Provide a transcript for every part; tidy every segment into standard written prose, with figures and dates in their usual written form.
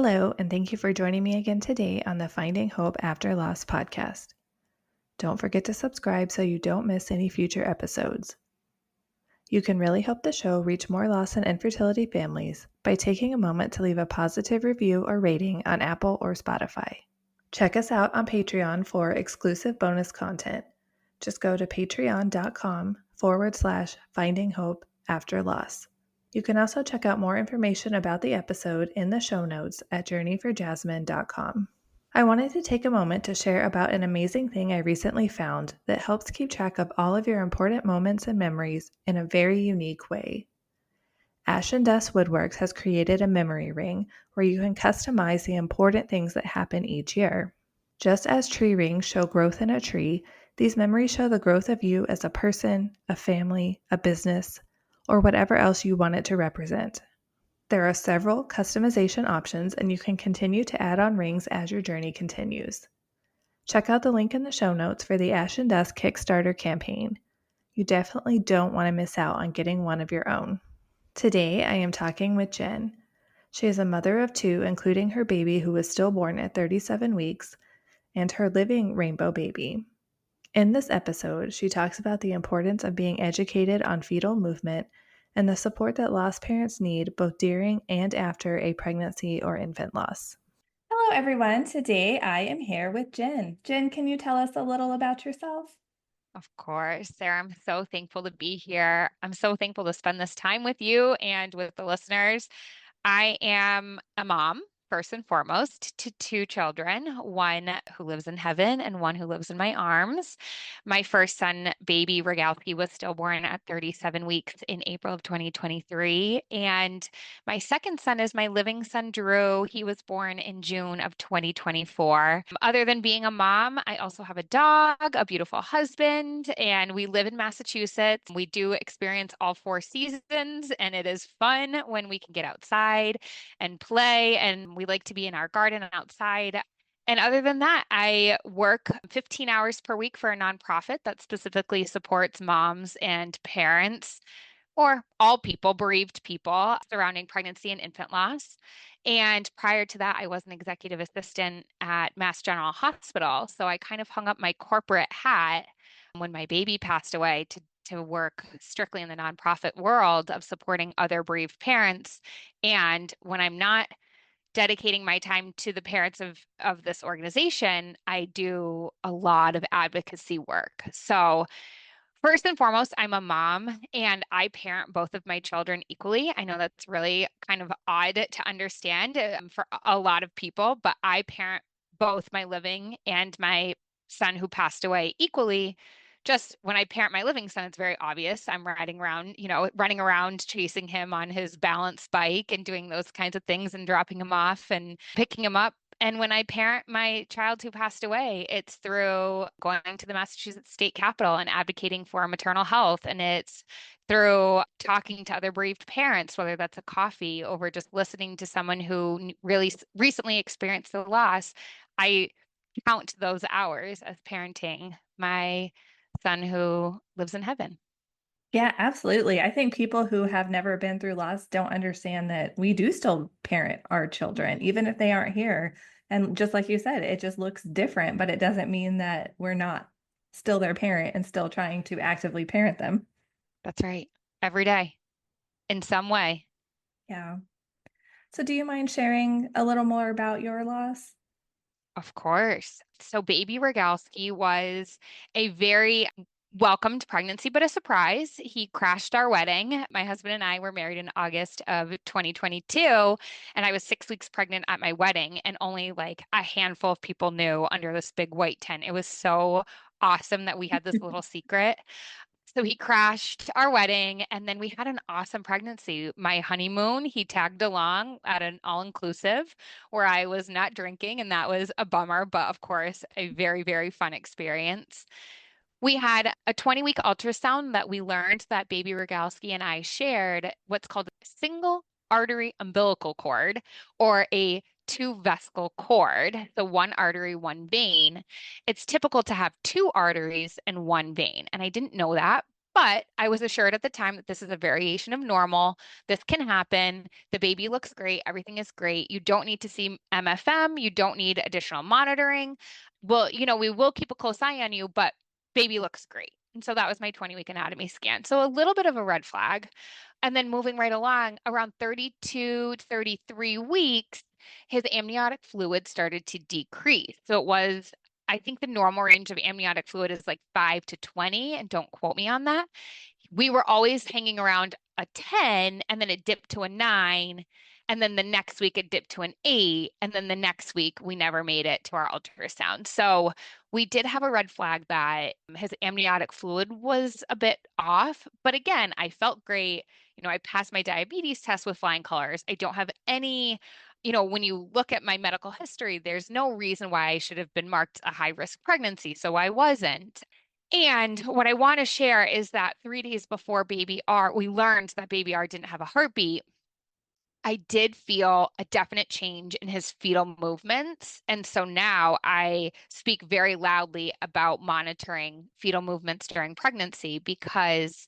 Hello, and thank you for joining me again today on the Finding Hope After Loss podcast. Don't forget to subscribe so you don't miss any future episodes. You can really help the show reach more loss and infertility families by taking a moment to leave a positive review or rating on Apple or Spotify. Check us out on Patreon for exclusive bonus content. Just go to patreon.com/Finding Hope After Loss. You can also check out more information about the episode in the show notes at journeyforjasmine.com. I wanted to take a moment to share about an amazing thing I recently found that helps keep track of all of your important moments and memories in a very unique way. Ash and Dust Woodworks has created a memory ring where you can customize the important things that happen each year. Just as tree rings show growth in a tree, these memories show the growth of you as a person, a family, a business, or whatever else you want it to represent. There are several customization options, and you can continue to add on rings as your journey continues. Check out the link in the show notes for the Ash and Dust Kickstarter campaign. You definitely don't want to miss out on getting one of your own. Today, I am talking with Jen. She is a mother of two, including her baby who was stillborn at 37 weeks, and her living rainbow baby. In this episode, she talks about the importance of being educated on fetal movement and the support that lost parents need both during and after a pregnancy or infant loss. Hello, everyone. Today I am here with Jen. Jen, can you tell us a little about yourself? Of course, Sarah, I'm so thankful to be here. I'm so thankful to spend this time with you and with the listeners. I am a mom, first and foremost, to two children, one who lives in heaven and one who lives in my arms. My first son, baby Regalski, was stillborn at 37 weeks in April of 2023. And my second son is my living son, Drew. He was born in June of 2024. Other than being a mom, I also have a dog, a beautiful husband, and we live in Massachusetts. We do experience all four seasons, and it is fun when we can get outside and play, and we like to be in our garden and outside. And other than that, I work 15 hours per week for a nonprofit that specifically supports moms and parents or all people, bereaved people surrounding pregnancy and infant loss. And prior to that, I was an executive assistant at Mass General Hospital. So I kind of hung up my corporate hat when my baby passed away to work strictly in the nonprofit world of supporting other bereaved parents. And when I'm not dedicating my time to the parents of this organization, I do a lot of advocacy work. So first and foremost, I'm a mom and I parent both of my children equally. I know that's really kind of odd to understand for a lot of people, but I parent both my living and my son who passed away equally. Just when I parent my living son, it's very obvious. I'm riding around, running around chasing him on his balance bike and doing those kinds of things and dropping him off and picking him up. And when I parent my child who passed away, it's through going to the Massachusetts State Capitol and advocating for maternal health. And it's through talking to other bereaved parents, whether that's a coffee over just listening to someone who really recently experienced the loss. I count those hours as parenting my son who lives in heaven. Yeah, absolutely. I think people who have never been through loss don't understand that we do still parent our children, even if they aren't here. And just like you said, it just looks different, but it doesn't mean that we're not still their parent and still trying to actively parent them. That's right. Every day in some way. Yeah. So do you mind sharing a little more about your loss? Of course. So baby Rogalski was a very welcomed pregnancy, but a surprise. He crashed our wedding. My husband and I were married in August of 2022, and I was 6 weeks pregnant at my wedding, and only like a handful of people knew under this big white tent. It was so awesome that we had this little secret. So he crashed our wedding, and then we had an awesome pregnancy. My honeymoon, he tagged along at an all-inclusive where I was not drinking, and that was a bummer, but of course, a very, very fun experience. We had a 20-week ultrasound that we learned that baby Rogalski and I shared what's called a single artery umbilical cord or a two vesicle cord. So one artery, one vein. It's typical to have two arteries and one vein. And I didn't know that But I was assured at the time that this is a variation of normal. This can happen. The baby looks great. Everything is great. You don't need to see MFM. You don't need additional monitoring. Well, we will keep a close eye on you, but baby looks great. And so that was my 20-week anatomy scan. So a little bit of a red flag. And then moving right along, around 32 to 33 weeks, his amniotic fluid started to decrease. So it was, I think the normal range of amniotic fluid is like 5 to 20, and don't quote me on that. We were always hanging around a 10, and then it dipped to a 9, and then the next week it dipped to an 8, and then the next week we never made it to our ultrasound. So we did have a red flag that his amniotic fluid was a bit off. But again, I felt great. I passed my diabetes test with flying colors. I don't have any, when you look at my medical history, there's no reason why I should have been marked a high risk pregnancy. So I wasn't. And what I want to share is that 3 days before baby R, we learned that baby R didn't have a heartbeat. I did feel a definite change in his fetal movements. And so now I speak very loudly about monitoring fetal movements during pregnancy because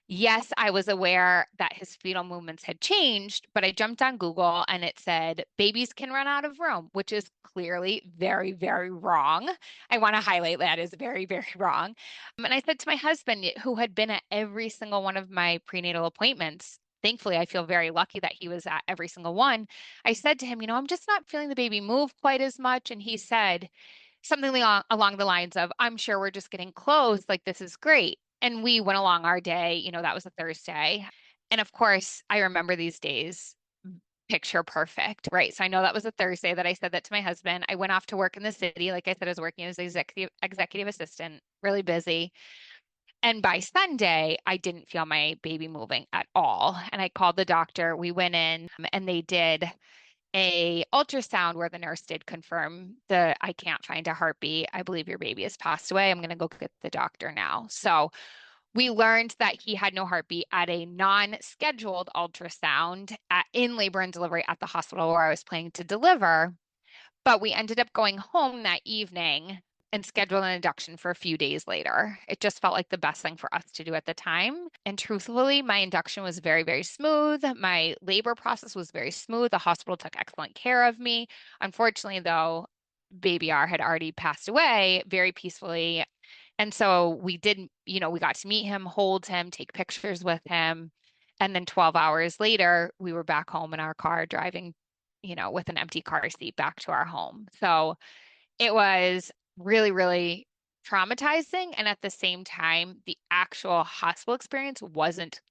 yes, I was aware that his fetal movements had changed, but I jumped on Google and it said babies can run out of room, which is clearly very, very wrong. I want to highlight that is very, very wrong. And I said to my husband, who had been at every single one of my prenatal appointments, thankfully, I feel very lucky that he was at every single one. I said to him, I'm just not feeling the baby move quite as much. And he said, something along the lines of, I'm sure we're just getting close. Like, this is great. And we went along our day. That was a Thursday. And of course, I remember these days picture perfect, right? So I know that was a Thursday that I said that to my husband. I went off to work in the city. Like I said, I was working as executive assistant, really busy. And by Sunday, I didn't feel my baby moving at all. And I called the doctor. We went in and they did a ultrasound where the nurse did confirm the I can't find a heartbeat. I believe your baby has passed away. I'm going to go get the doctor now. So we learned that he had no heartbeat at a non-scheduled ultrasound in labor and delivery at the hospital where I was planning to deliver. But we ended up going home that evening and scheduled an induction for a few days later. It just felt like the best thing for us to do at the time. And truthfully, my induction was very, very smooth. My labor process was very smooth. The hospital took excellent care of me. Unfortunately, though, baby R had already passed away very peacefully. And so we did, we got to meet him, hold him, take pictures with him. And then 12 hours later, we were back home in our car driving, with an empty car seat back to our home. So it was really, really traumatizing. And at the same time, the actual hospital experience wasn't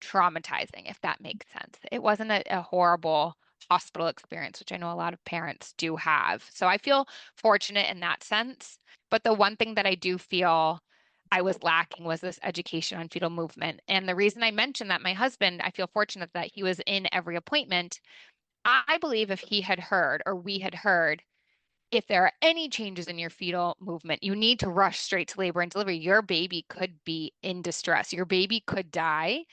traumatizing, if that makes sense. It wasn't a horrible hospital experience, which I know a lot of parents do have. So I feel fortunate in that sense. But the one thing that I do feel I was lacking was this education on fetal movement. And the reason I mentioned that my husband, I feel fortunate that he was in every appointment. I believe if he had heard or we had heard, if there are any changes in your fetal movement, you need to rush straight to labor and delivery. Your baby could be in distress. Your baby could die.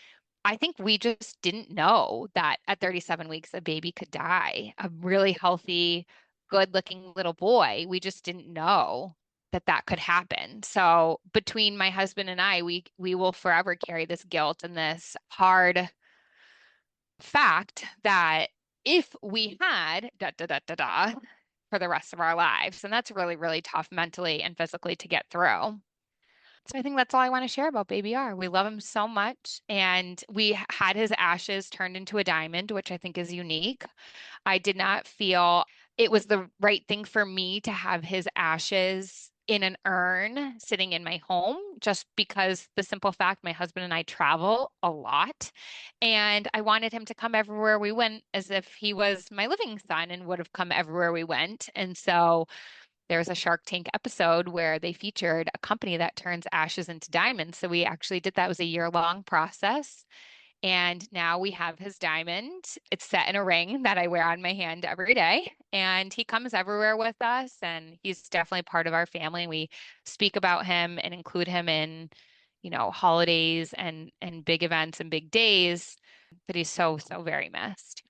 I think we just didn't know that at 37 weeks, a baby could die. A really healthy, good looking little boy. We just didn't know that that could happen. So between my husband and I, we will forever carry this guilt and this hard fact that if we had da da da da da for the rest of our lives, and that's really, really tough mentally and physically to get through. So I think that's all I want to share about Baby R. We love him so much. And we had his ashes turned into a diamond, which I think is unique. I did not feel it was the right thing for me to have his ashes in an urn sitting in my home, just because the simple fact my husband and I travel a lot. And I wanted him to come everywhere we went as if he was my living son and would have come everywhere we went. And so there was a Shark Tank episode where they featured a company that turns ashes into diamonds. So we actually did that. It was a year-long process. And now we have his diamond. It's set in a ring that I wear on my hand every day. And he comes everywhere with us. And he's definitely part of our family. And we speak about him and include him in, holidays and big events and big days. But he's so, so very missed.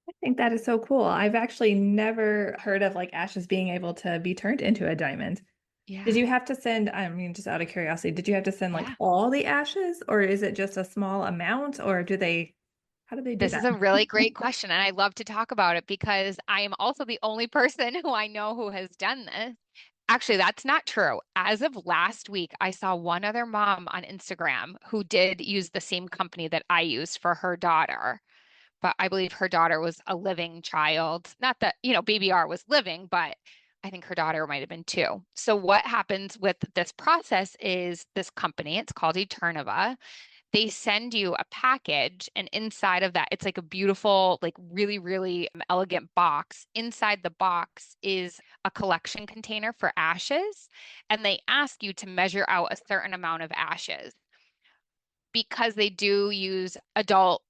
I think that is so cool. I've actually never heard of like ashes being able to be turned into a diamond. Did Yeah. you have to send, I mean, just out of curiosity, did you have to send like Yeah. all the ashes or is it just a small amount or how do they do This that? is a really great question, and I love to talk about it because I am also the only person who I know who has done this. Actually, that's not true. As of last week, I saw one other mom on Instagram who did use the same company that I used for her daughter. But I believe her daughter was a living child. Not that, baby R was living, but I think her daughter might have been too. So what happens with this process is this company, it's called Eternova. They send you a package, and inside of that, it's like a beautiful, like really, really elegant box. Inside the box is a collection container for ashes, and they ask you to measure out a certain amount of ashes because they do use adult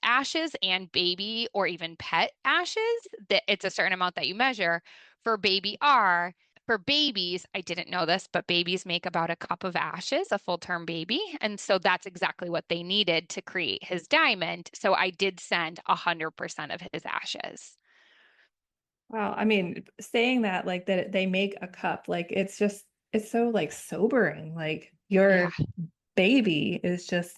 ashes and baby or even pet ashes, that it's a certain amount that you measure. For baby R, for babies, I didn't know this, but babies make about a cup of ashes, a full-term baby. And so that's exactly what they needed to create his diamond. So I did send 100% of his ashes. Wow. I mean, saying that like that they make a cup, like it's so like sobering. Like Yeah, your baby is just,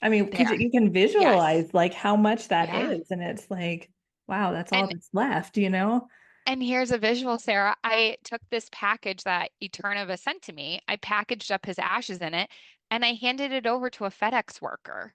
I mean, there. you can Yes. visualize like how much that Yeah. is and it's like, wow, that's all And that's left, you know? And here's a visual, Sarah. I took this package that Eternova sent to me. I packaged up his ashes in it and I handed it over to a FedEx worker.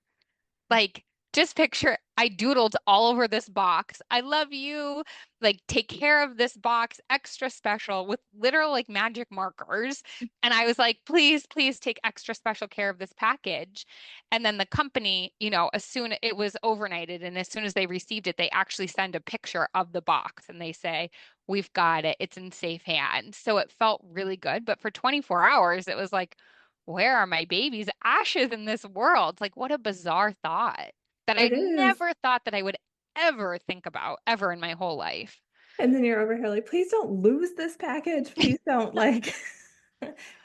Like, just picture I doodled all over this box. I love you. Like, take care of this box, extra special with literal like magic markers. And I was like, please, please take extra special care of this package. And then the company, as soon it was overnighted and as soon as they received it, they actually send a picture of the box and they say, we've got it. It's in safe hands. So it felt really good. But for 24 hours, it was like, where are my baby's ashes in this world? Like, what a bizarre thought that It I'd is. never thought that I would ever think about ever in my whole life. And then you're over here like, please don't lose this package. Please don't like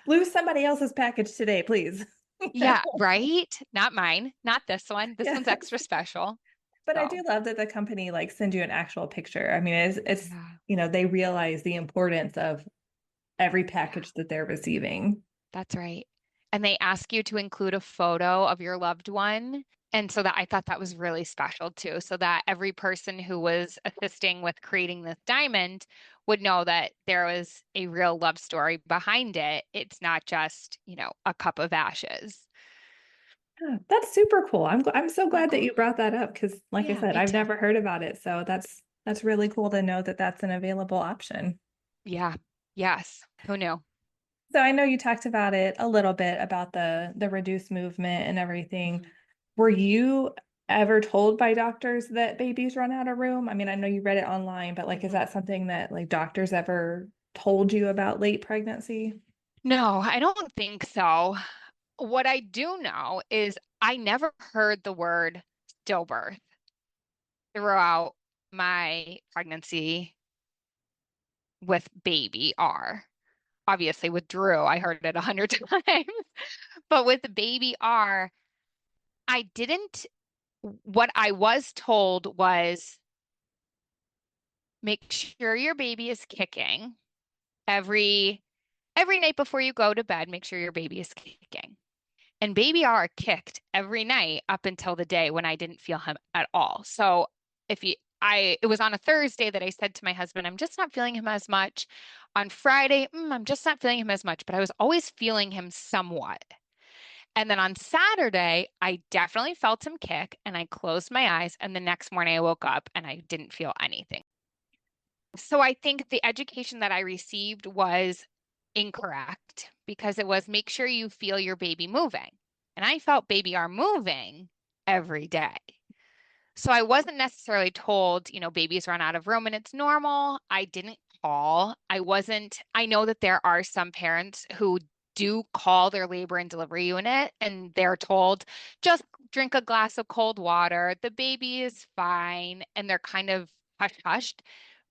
lose somebody else's package today, please. You Yeah, know? right? Not mine, not this one. This one's Yes. extra special. But I So, do love that the company like sends you an actual picture. I mean, yeah, they realize the importance of every yeah. package that they're receiving. That's right. And they ask you to include a photo of your loved one. And so that I thought that was really special too, so that every person who was assisting with creating this diamond would know that there was a real love story behind it. It's not just, a cup of ashes. Yeah, that's super cool. I'm so So glad that cool. you brought that up because, like I Yeah, said, me I've too. never heard about it. So that's really cool to know that that's an available option. Yeah. Yes. Who knew? So I know you talked about it a little bit about the reduced movement and everything. Mhm. Were you ever told by doctors that babies run out of room? I mean, I know you read it online, but like, is Mhm. that something that like doctors ever told you about late pregnancy? No, I don't think so. What I do know is I never heard the word stillbirth throughout my pregnancy with baby R. Obviously, with Drew, I heard it 100 times. But with baby R, I didn't. What I was told was make sure your baby is kicking every every night before you go to bed. Make sure your baby is kicking. And baby R kicked every night up until the day when I didn't feel him at all. So if you it was on a Thursday that I said to my husband, I'm just not feeling him as much. On Friday, I'm just not feeling him as much, but I was always feeling him somewhat. And then on Saturday, I definitely felt him kick and I closed my eyes. And the next morning I woke up and I didn't feel anything. So I think the education that I received was incorrect because it was make sure you feel your baby moving. And I felt baby are moving every day. So I wasn't necessarily told, babies run out of room and it's normal. I didn't call. I know that there are some parents who do call their labor and delivery unit and they're told, just drink a glass of cold water. The baby is fine. And they're kind of hush hushed.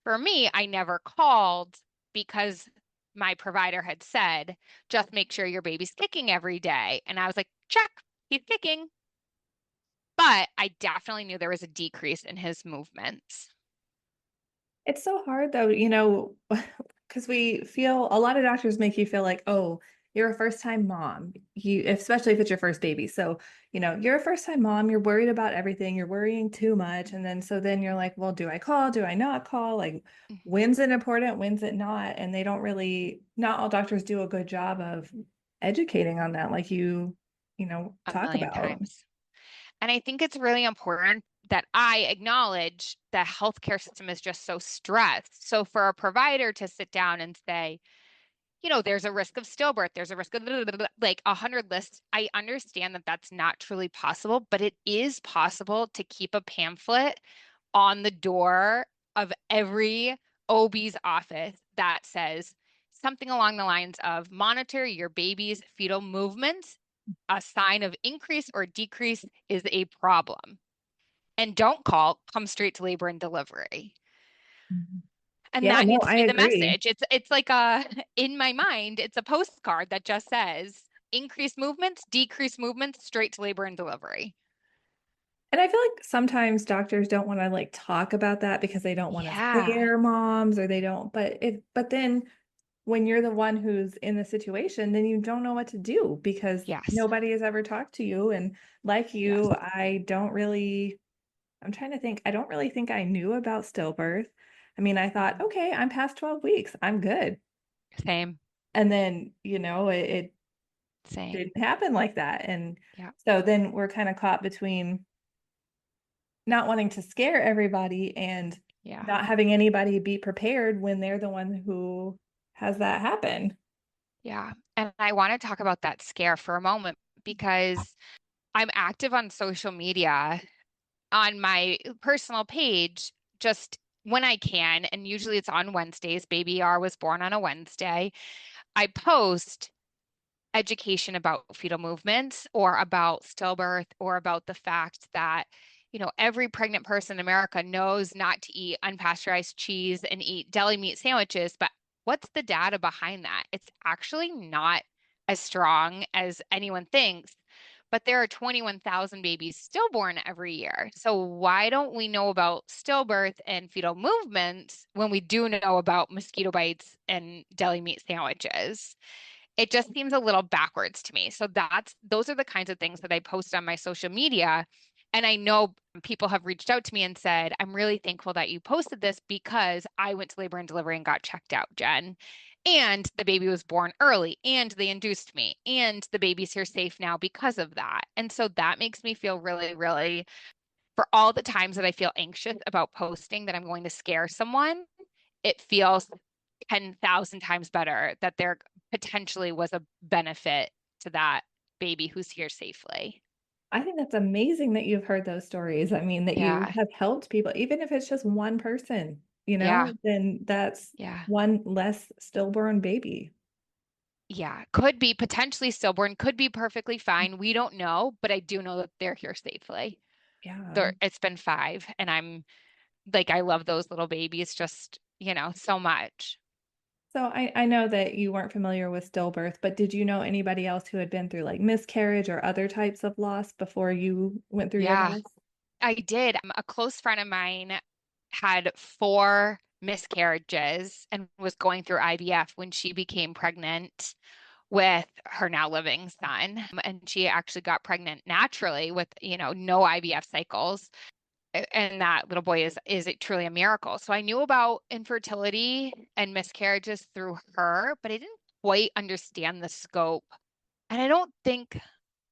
For me, I never called because my provider had said, just make sure your baby's kicking every day. And I was like, check, he's kicking. But I definitely knew there was a decrease in his movements. It's so hard though, because we feel a lot of doctors make you feel like, oh, you're a first time mom, you especially if it's your first baby. So, you're a first time mom, you're worried about everything, you're worrying too much. And then so then you're like, well, do I call? Do I not call? Like, Mhm. when's it important? When's it not? And they don't really, not all doctors do a good job of educating on that, like A talk million about. times. And I think it's really important that I acknowledge the healthcare system is just so stressed. So for a provider to sit down and say, there's a risk of stillbirth, there's a risk of like 100 lists. I understand that that's not truly possible, but it is possible to keep a pamphlet on the door of every OB's office that says something along the lines of monitor your baby's fetal movements. A sign of increase or decrease is a problem. And don't call, come straight to labor and delivery. Mhm. And Yeah, that no, needs to I be the agree. message. It's like a in my mind, it's a postcard that just says increased movements, decreased movements, straight to labor and delivery. And I feel like sometimes doctors don't want to like talk about that because they don't want to Yeah. scare moms or they don't, but then when you're the one who's in the situation, then you don't know what to do because Yes. nobody has ever talked to you. And like Yes. you, I'm trying to think, I don't really think I knew about stillbirth. I mean, I thought, Mhm. okay, I'm past 12 weeks, I'm good. Same. And then, it Same. didn't happen like that. And Yeah. so then we're kind of caught between not wanting to scare everybody and Yeah. not having anybody be prepared when they're the one who has that happen. Yeah. And I want to talk about that scare for a moment because I'm active on social media on my personal page just when I can. And usually it's on Wednesdays. Baby R was born on a Wednesday. I post education about fetal movements or about stillbirth or about the fact that, every pregnant person in America knows not to eat unpasteurized cheese and eat deli meat sandwiches. But what's the data behind that? It's actually not as strong as anyone thinks. But there are 21,000 babies stillborn every year. So why don't we know about stillbirth and fetal movements when we do know about mosquito bites and deli meat sandwiches? It just seems a little backwards to me. So those are the kinds of things that I post on my social media. And I know people have reached out to me and said, I'm really thankful that you posted this because I went to labor and delivery and got checked out, Jen. And the baby was born early and they induced me. And the baby's here safe now because of that. And so that makes me feel really, really, for all the times that I feel anxious about posting that I'm going to scare someone, it feels 10,000 times better that there potentially was a benefit to that baby who's here safely. I think that's amazing that you've heard those stories. I mean, that you Yeah. have helped people, even if it's just one person, Yeah. then that's Yeah. one less stillborn baby. Yeah. Could be potentially stillborn, could be perfectly fine. We don't know, but I do know that they're here safely. Yeah. It's been 5, and I'm like, I love those little babies just, so much. So I know that you weren't familiar with stillbirth, but did you know anybody else who had been through like miscarriage or other types of loss before you went through your Yeah, loss? I did. A close friend of mine had 4 miscarriages and was going through IVF when she became pregnant with her now living son. And she actually got pregnant naturally with, no IVF cycles. And that little boy is it truly a miracle. So I knew about infertility and miscarriages through her, but I didn't quite understand the scope. And I don't think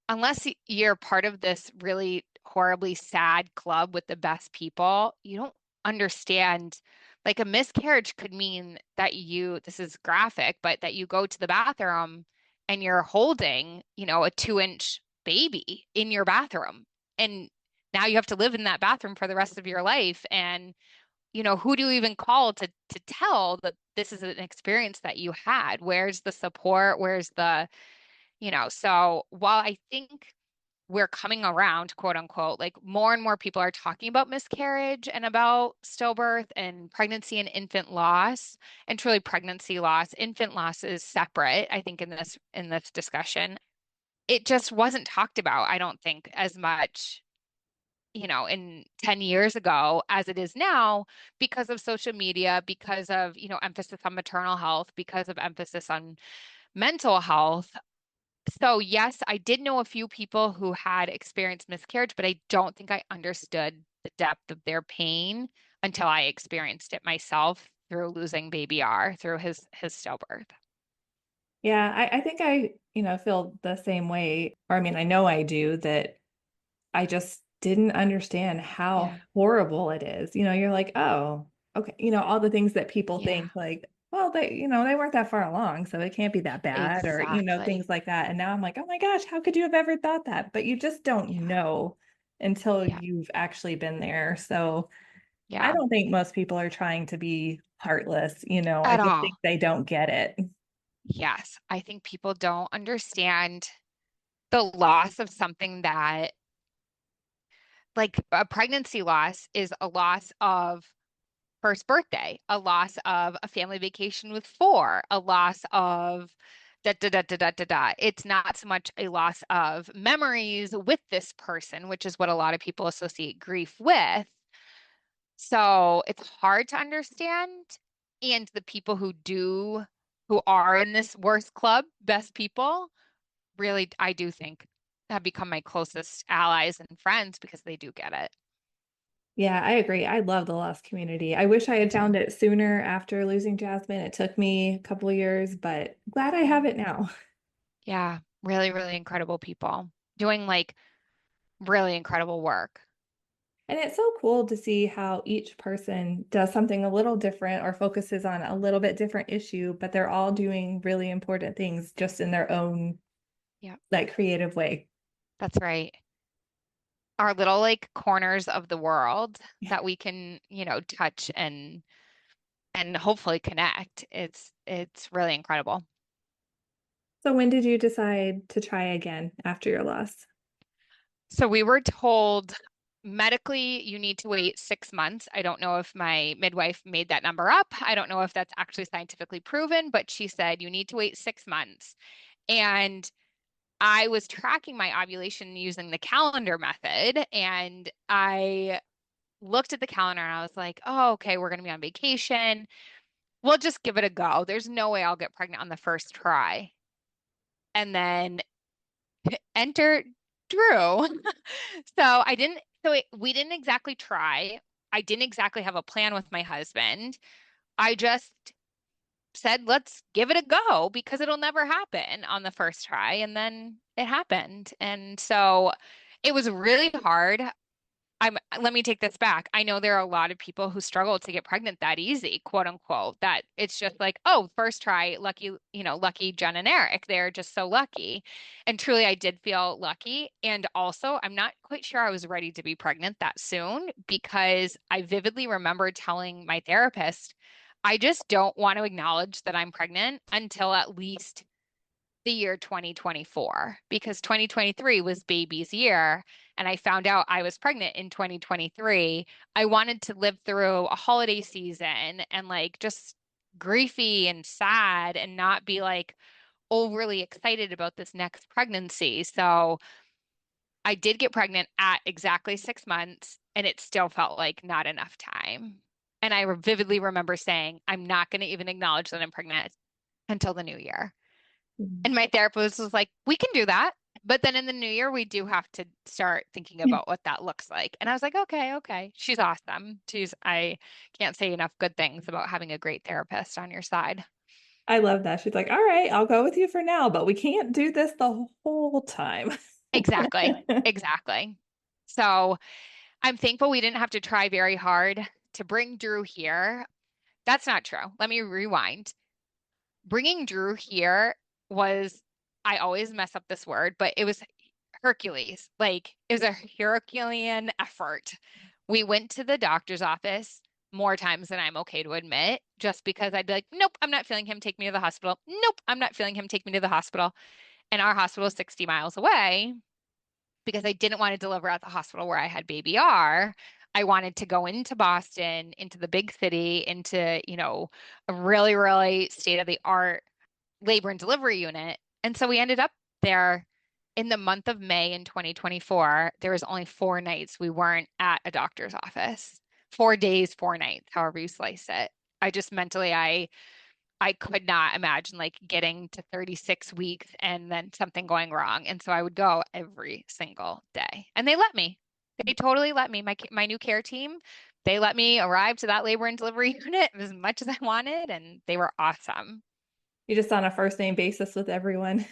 unless you're part of this really horribly sad club with the best people, you don't understand. Like a miscarriage could mean that this is graphic, but that you go to the bathroom and you're holding, a 2-inch baby in your bathroom. And now you have to live in that bathroom for the rest of your life. And, who do you even call to tell that this is an experience that you had? Where's the support? Where's so while I think we're coming around, quote unquote, like more and more people are talking about miscarriage and about stillbirth and pregnancy and infant loss, and truly pregnancy loss. Infant loss is separate, I think, in this discussion. It just wasn't talked about, I don't think, as much in 10 years ago as it is now because of social media, because of, emphasis on maternal health, because of emphasis on mental health. So, yes, I did know a few people who had experienced miscarriage, but I don't think I understood the depth of their pain until I experienced it myself through losing baby R, through his stillbirth. Yeah, I think feel the same way. Or I mean, I know I do that I just didn't understand how Yeah. horrible it is. You're like, oh, okay. All the things that people Yeah, think like, well, they weren't that far along, so it can't be that bad or, exactly. things like that. And now I'm like, oh my gosh, how could you have ever thought that? But you just don't Yeah. know until Yeah. you've actually been there. So I Yeah. don't think most people are trying to be heartless. I At just think all. they don't get it. Yes. I think people don't understand the loss of something that, like a pregnancy loss, is a loss of first birthday, a loss of a family vacation with four, a loss of da da da da da da da. It's not so much a loss of memories with this person, which is what a lot of people associate grief with. So it's hard to understand. And the people who are in this worst club, best people, really, I do think have become my closest allies and friends because they do get it. Yeah, I agree. I love the lost community. I wish I Me had too. found it sooner after losing Jasmine. It took me a couple of years, but glad I have it now. Yeah, really, really incredible people doing like really incredible work. And it's so cool to see how each person does something a little different or focuses on a little bit different issue, but they're all doing really important things just in their own Yeah, like creative way. that's right. Our little like corners of the world that we can, touch and hopefully connect. It's really incredible. So when did you decide to try again after your loss? So we were told medically you need to wait 6 months. I don't know if my midwife made that number up. I don't know if that's actually scientifically proven, but she said you need to wait 6 months. And I was tracking my ovulation using the calendar method, and I looked at the calendar and I was like, oh, okay, we're going to be on vacation. We'll just give it a go. There's no way I'll get pregnant on the first try. And then enter Drew. We didn't exactly try. I didn't exactly have a plan with my husband. I just said, let's give it a go because it'll never happen on the first try. And then it happened. And so it was really hard. Let me take this back. I know there are a lot of people who struggle to get pregnant that easy, quote unquote, that it's just like, oh, first try, lucky, lucky Jen and Eric. They're just so lucky. And truly, I did feel lucky. And also, I'm not quite sure I was ready to be pregnant that soon because I vividly remember telling my therapist, I just don't want to acknowledge that I'm pregnant until at least the year 2024 because 2023 was baby's year and I found out I was pregnant in 2023. I wanted to live through a holiday season and like just griefy and sad and not be like overly excited about this next pregnancy. So I did get pregnant at exactly 6 months and it still felt like not enough time. And I vividly remember saying, I'm not going to even acknowledge that I'm pregnant until the new year. Mhm. And my therapist was like, we can do that. But then in the new year, we do have to start thinking about what that looks like. And I was like, okay, okay. She's awesome. I can't say enough good things about having a great therapist on your side. I love that. She's like, all right, I'll go with you for now, but we can't do this the whole time. Exactly. Exactly. So I'm thankful we didn't have to try very hard to bring Drew here. That's not true. Let me rewind. Bringing Drew here was, I always mess up this word, but it was Hercules. Like it was a Herculean effort. We went to the doctor's office more times than I'm okay to admit, just because I'd be like, nope, I'm not feeling him. Take me to the hospital. Nope, I'm not feeling him. Take me to the hospital. And our hospital is 60 miles away because I didn't want to deliver at the hospital where I had baby R. I wanted to go into Boston, into the big city, into, a really, really state of the art labor and delivery unit. And so we ended up there in the month of May in 2024, there was only 4 nights we weren't at a doctor's office. 4 days, 4 nights, however you slice it. I just mentally, I could not imagine like getting to 36 weeks and then something going wrong. And so I would go every single day. And they let me. They totally let me. My new care team, they let me arrive to that labor and delivery unit as much as I wanted, and they were awesome. You just on a first name basis with everyone.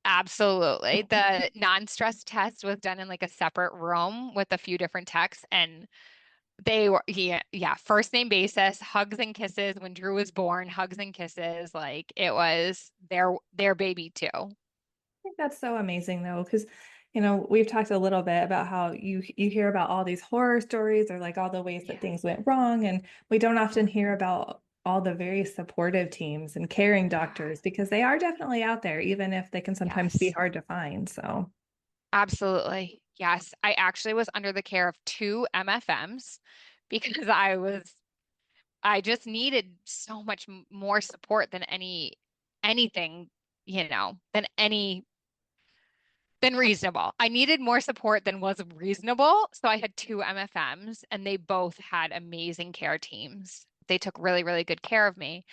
Absolutely. The non-stress test was done in like a separate room with a few different techs, and they were, yeah, first name basis, hugs and kisses. When Drew was born, hugs and kisses. Like it was their baby too. Think that's so amazing though, because we've talked a little bit about how you hear about all these horror stories or like all the ways that Yeah. things went wrong, and we don't often hear about all the very supportive teams and caring Yeah. doctors because they are definitely out there, even if they can sometimes be Yes. hard to find. So Absolutely. Yes. I actually was under the care of two MFMs because I just needed so much more support than anything, than reasonable. I needed more support than was reasonable. So I had two MFMs and they both had amazing care teams. They took really, really good care of me.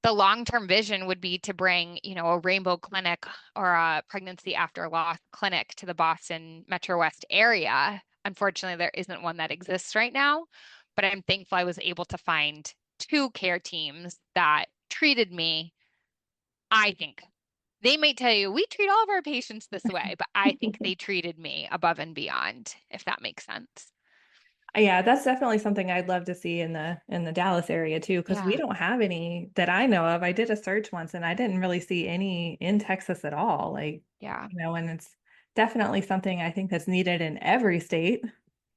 The long-term vision would be to bring, a rainbow clinic or a pregnancy after loss clinic to the Boston Metro West area. Unfortunately, there isn't one that exists right now, but I'm thankful I was able to find two care teams that treated me. I think they might tell you we treat all of our patients this way, but I think they treated me above and beyond, if that makes sense. yeah, that's definitely something I'd love to see in the Dallas area too, because we Yeah, don't have any that I know of. I did a search once and I didn't really see any in Texas at all. Like, yeah. and it's definitely something I think that's needed in every state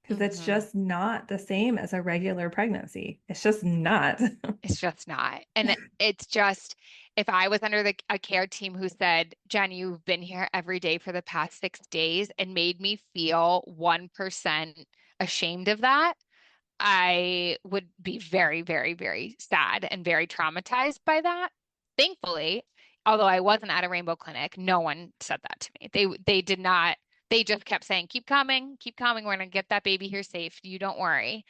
because it's Hmm. just not the same as a regular pregnancy. It's just not. It's just not. And it's just, if I was under a care team who said, Jen, you've been here every day for the past 6 days and made me feel 1% ashamed of that, I would be very, very, very sad and very traumatized by that. Thankfully, although I wasn't at a rainbow clinic, no one said that to me. They did not, they just kept saying, keep coming, keep coming. We're going to get that baby here safe. You don't worry.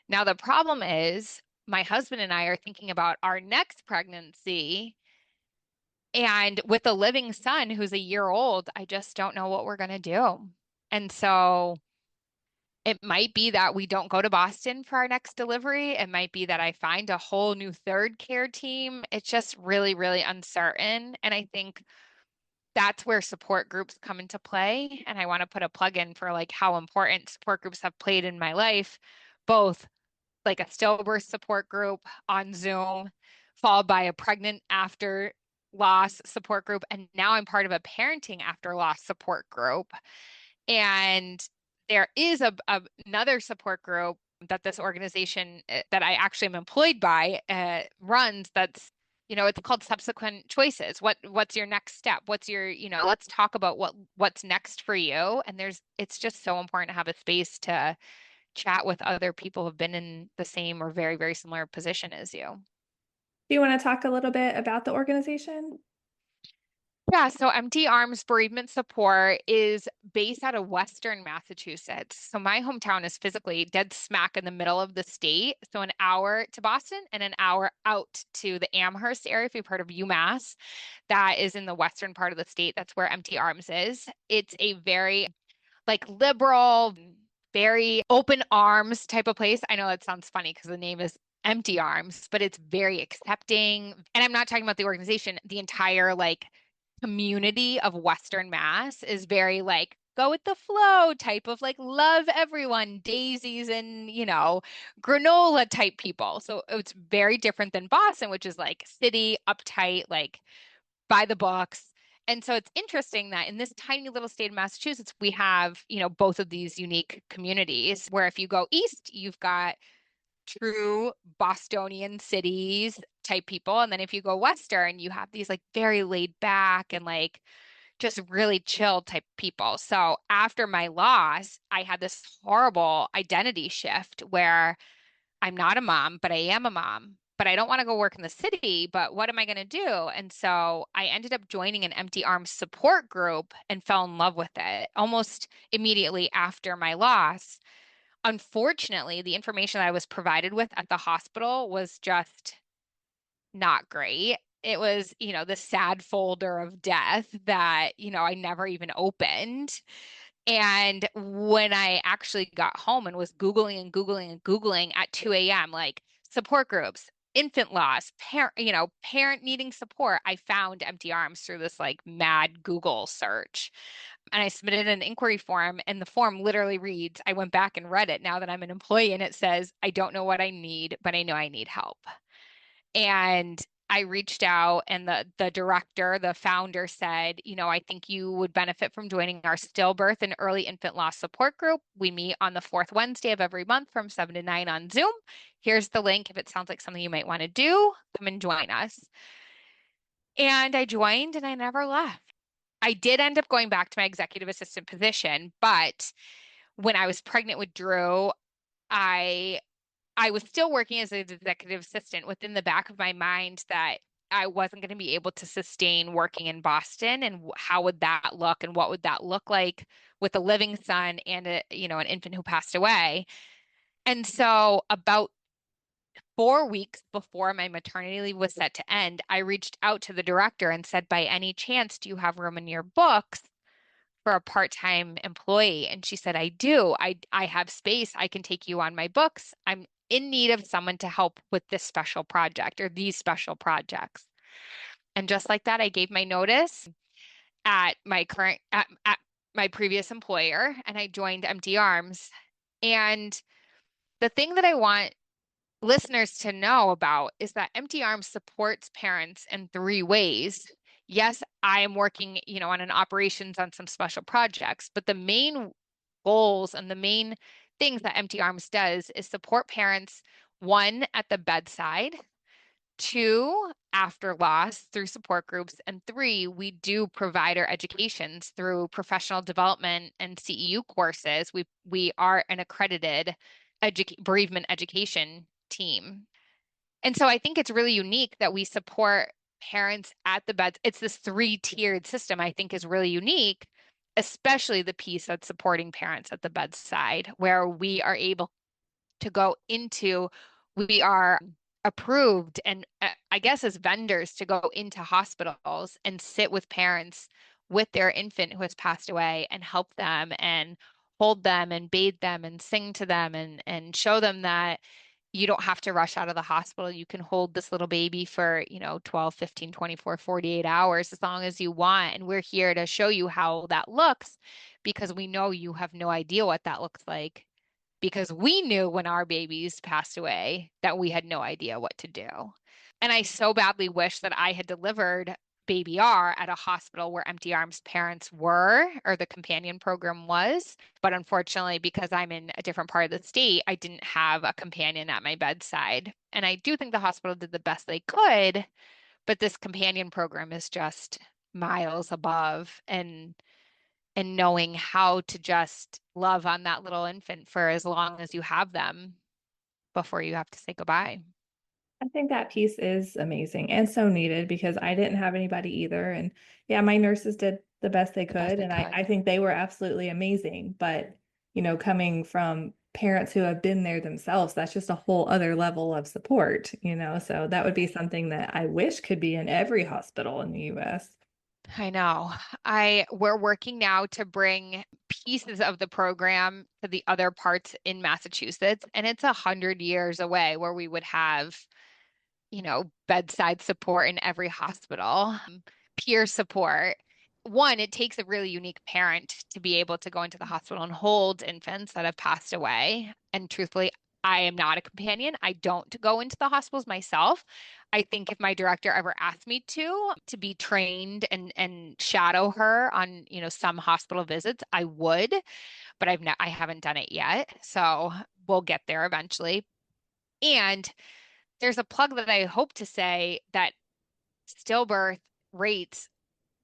Now, the problem is my husband and I are thinking about our next pregnancy. And with a living son who's a year old, I just don't know what we're going to do. And so it might be that we don't go to Boston for our next delivery. It might be that I find a whole new third care team. It's just really, really uncertain. And I think that's where support groups come into play. And I want to put a plug in for like how important support groups have played in my life, both like a stillbirth support group on Zoom, followed by a pregnant after loss support group. And now I'm part of a parenting after loss support group. And there is another support group that this organization that I actually am employed by runs that's it's called subsequent choices. What's your next step? What's your, let's talk about what's next for you. And it's just so important to have a space to chat with other people who've been in the same or very, very similar position as you. Do you want to talk a little bit about the organization? Yeah, so Empty Arms Bereavement Support is based out of Western Massachusetts. So my hometown is physically dead smack in the middle of the state. So an hour to Boston and an hour out to the Amherst area, if you've heard of UMass, that is in the western part of the state. That's where Empty Arms is. It's a very like liberal, very open arms type of place. I know that sounds funny because the name is Empty Arms, but it's very accepting. And I'm not talking about the organization, the entire like community of Western Mass is very like go with the flow type of like love everyone, daisies and, granola type people. So it's very different than Boston, which is like city, uptight, like by the books. And so it's interesting that in this tiny little state of Massachusetts, we have, both of these unique communities where if you go east, you've got true Bostonian cities type people. And then if you go western, you have these like very laid back and like just really chill type people. So after my loss, I had this horrible identity shift where I'm not a mom, but I am a mom. but I don't want to go work in the city, but what am I going to do? And so I ended up joining an empty arms support group and fell in love with it almost immediately after my loss. Unfortunately, the information that I was provided with at the hospital was just not great. It was, the sad folder of death that, I never even opened. And when I actually got home and was Googling and Googling and Googling at 2 a.m., like support groups, infant loss, parent needing support, I found Empty Arms through this like mad Google search. And I submitted an inquiry form, and the form literally reads, I went back and read it now that I'm an employee, and it says, I don't know what I need, but I know I need help. And I reached out, and the director, the founder said, I think you would benefit from joining our stillbirth and early infant loss support group. We meet on the fourth Wednesday of every month from 7 to 9 on Zoom. Here's the link if it sounds like something you might want to do. Come and join us. And I joined and I never left. I did end up going back to my executive assistant position, but when I was pregnant with Drew, I I was still working as an executive assistant within the back of my mind that I wasn't going to be able to sustain working in Boston, and how would that look and what would that look like with a living son and an infant who passed away. And so about 4 weeks before my maternity leave was set to end, I reached out to the director and said, by any chance, do you have room in your books for a part-time employee? And she said, I do. I have space. I can take you on my books. I'm in need of someone to help with this special project or these special projects. And just like that, I gave my notice at my previous employer, and I joined Empty Arms. And the thing that I want listeners to know about is that Empty Arms supports parents in three ways. Yes, I am working, on an operations on some special projects, but the main goals and the main things that Empty Arms does is support parents, one, at the bedside, two, after loss through support groups, and three, we do provider educations through professional development and CEU courses. We are an accredited bereavement education team. And so I think it's really unique that we support parents at the beds. It's this three-tiered system I think is really unique, especially the piece that's supporting parents at the bedside, where we are able to go into, we are approved and I guess as vendors to go into hospitals and sit with parents with their infant who has passed away and help them and hold them and bathe them and sing to them and show them that you don't have to rush out of the hospital. You can hold this little baby for, 12, 15, 24, 48 hours as long as you want. And we're here to show you how that looks because we know you have no idea what that looks like because we knew when our babies passed away that we had no idea what to do. And I so badly wish that I had delivered baby R at a hospital where Empty Arms parents were or the companion program was. But unfortunately, because I'm in a different part of the state, I didn't have a companion at my bedside. And I do think the hospital did the best they could, but this companion program is just miles above and knowing how to just love on that little infant for as long as you have them before you have to say goodbye. I think that piece is amazing and so needed because I didn't have anybody either. And yeah, my nurses did the best they The best could. they And I could. think they were absolutely amazing. But, coming from parents who have been there themselves, that's just a whole other level of support. So that would be something that I wish could be in every hospital in the US. I know. We're working now to bring pieces of the program to the other parts in Massachusetts, and it's 100 years away where we would have bedside support in every hospital, peer support. One, it takes a really unique parent to be able to go into the hospital and hold infants that have passed away. And truthfully, I am not a companion. I don't go into the hospitals myself. I think if my director ever asked me to be trained and shadow her on, some hospital visits, I would, but I haven't done it yet. So we'll get there eventually. And there's a plug that I hope to say that stillbirth rates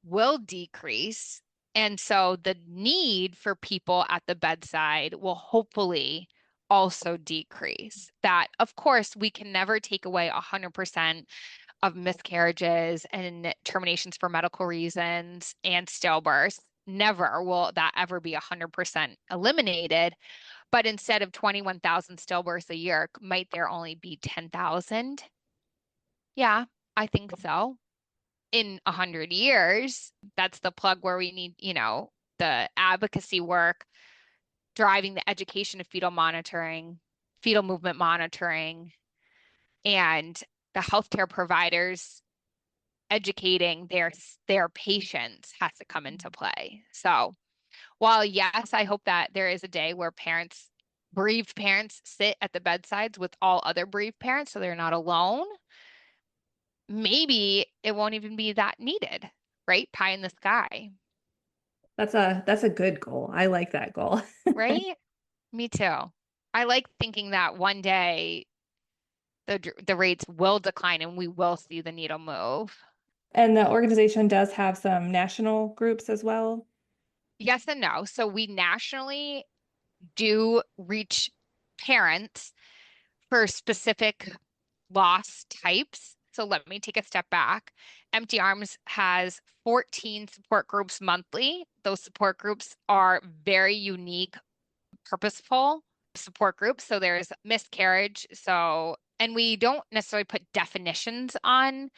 will decrease. And so the need for people at the bedside will hopefully also decrease. That, of course, we can never take away 100% of miscarriages and terminations for medical reasons and stillbirths. Never will that ever be 100% eliminated. But instead of 21,000 stillbirths a year, might there only be 10,000? Yeah, I think so. In 100 years, that's the plug where we need, the advocacy work, driving the education of fetal monitoring, fetal movement monitoring, and the healthcare providers educating their patients has to come into play. So, while yes, I hope that there is a day where bereaved parents sit at the bedsides with all other bereaved parents so they're not alone, maybe it won't even be that needed, right? Pie in the sky, That's a good goal. I like that goal. right? Me too. I like thinking that one day the rates will decline and we will see the needle move. And the organization does have some national groups as well. Yes and no. So we nationally do reach parents for specific loss types. So let me take a step back. Empty Arms has 14 support groups monthly. Those support groups are very unique, purposeful support groups. So there's miscarriage. And we don't necessarily put definitions on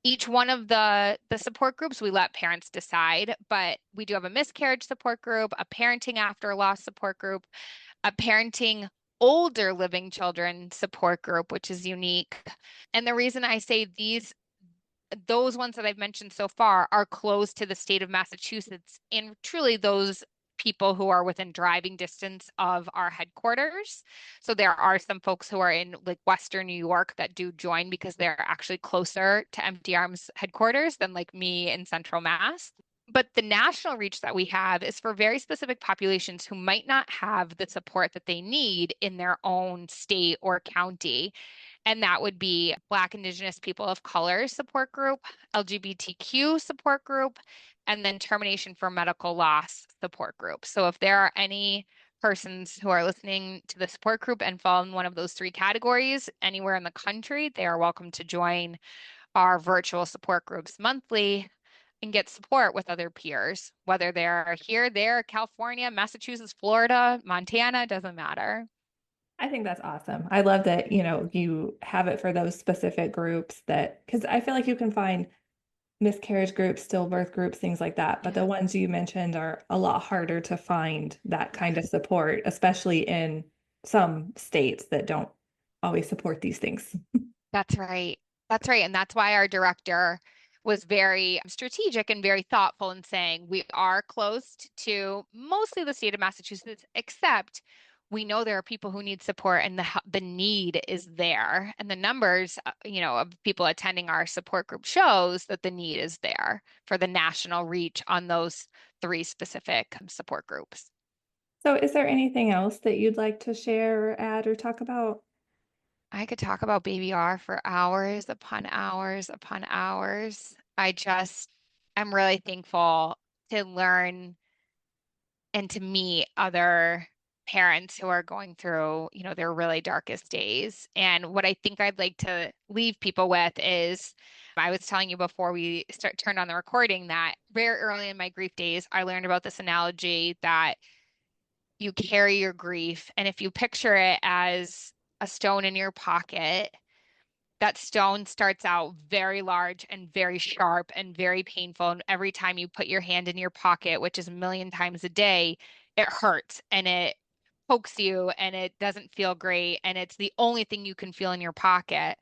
each one of the support groups. We let parents decide, but we do have a miscarriage support group, a parenting after loss support group, a parenting older living children support group, which is unique. And the reason I say those ones that I've mentioned so far are close to the state of Massachusetts and truly those people who are within driving distance of our headquarters. So there are some folks who are in like Western New York that do join because they're actually closer to Empty Arms headquarters than like me in Central Mass. But the national reach that we have is for very specific populations who might not have the support that they need in their own state or county. And that would be Black, Indigenous people of color support group, LGBTQ support group, and then termination for medical loss support group. So if there are any persons who are listening to the support group and fall in one of those three categories anywhere in the country, they are welcome to join our virtual support groups monthly and get support with other peers, whether they're here, there, California, Massachusetts, Florida, Montana, doesn't matter. I think that's awesome. I love that, you have it for those specific groups because I feel like you can find miscarriage groups, stillbirth groups, things like that. But the Yeah. ones you mentioned are a lot harder to find that kind Yeah. of support, especially in some states that don't always support these things. That's right. That's right. And that's why our director was very strategic and very thoughtful in saying we are closed to mostly the state of Massachusetts, except we know there are people who need support and the need is there. And the numbers, of people attending our support group shows that the need is there for the national reach on those three specific support groups. So, is there anything else that you'd like to share or add or talk about? I could talk about Baby R for hours upon hours upon hours. I'm really thankful to learn and to meet other parents who are going through, their really darkest days. And what I think I'd like to leave people with is I was telling you before we turned on the recording that very early in my grief days, I learned about this analogy that you carry your grief. And if you picture it as a stone in your pocket, that stone starts out very large and very sharp and very painful. And every time you put your hand in your pocket, which is a million times a day, it hurts and it pokes you and it doesn't feel great. And it's the only thing you can feel in your pocket.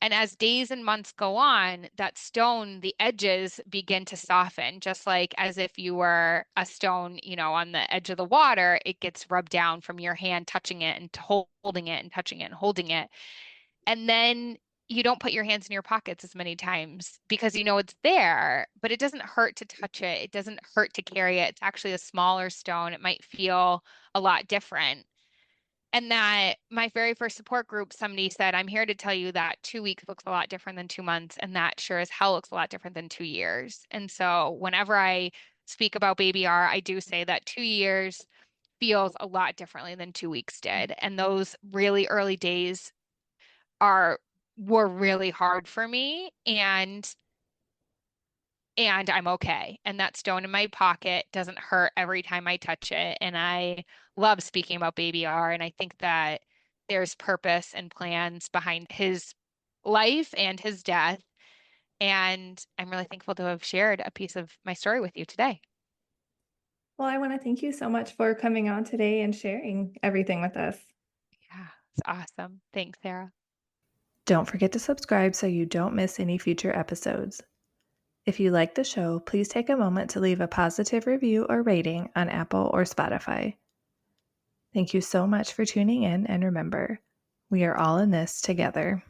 And as days and months go on, that stone, the edges begin to soften, just like as if you were a stone, on the edge of the water, it gets rubbed down from your hand touching it and holding it and touching it and holding it. And then you don't put your hands in your pockets as many times because you know it's there, but it doesn't hurt to touch it. It doesn't hurt to carry it. It's actually a smaller stone. It might feel a lot different. And that my very first support group, somebody said, I'm here to tell you that 2 weeks looks a lot different than 2 months. And that sure as hell looks a lot different than 2 years. And so whenever I speak about Baby R, I do say that 2 years feels a lot differently than 2 weeks did. And those really early days are were really hard for me, and I'm okay. And that stone in my pocket doesn't hurt every time I touch it. And I love speaking about Baby R. And I think that there's purpose and plans behind his life and his death. And I'm really thankful to have shared a piece of my story with you today. Well, I want to thank you so much for coming on today and sharing everything with us. Yeah, it's awesome. Thanks, Sarah. Don't forget to subscribe so you don't miss any future episodes. If you like the show, please take a moment to leave a positive review or rating on Apple or Spotify. Thank you so much for tuning in, and remember, we are all in this together.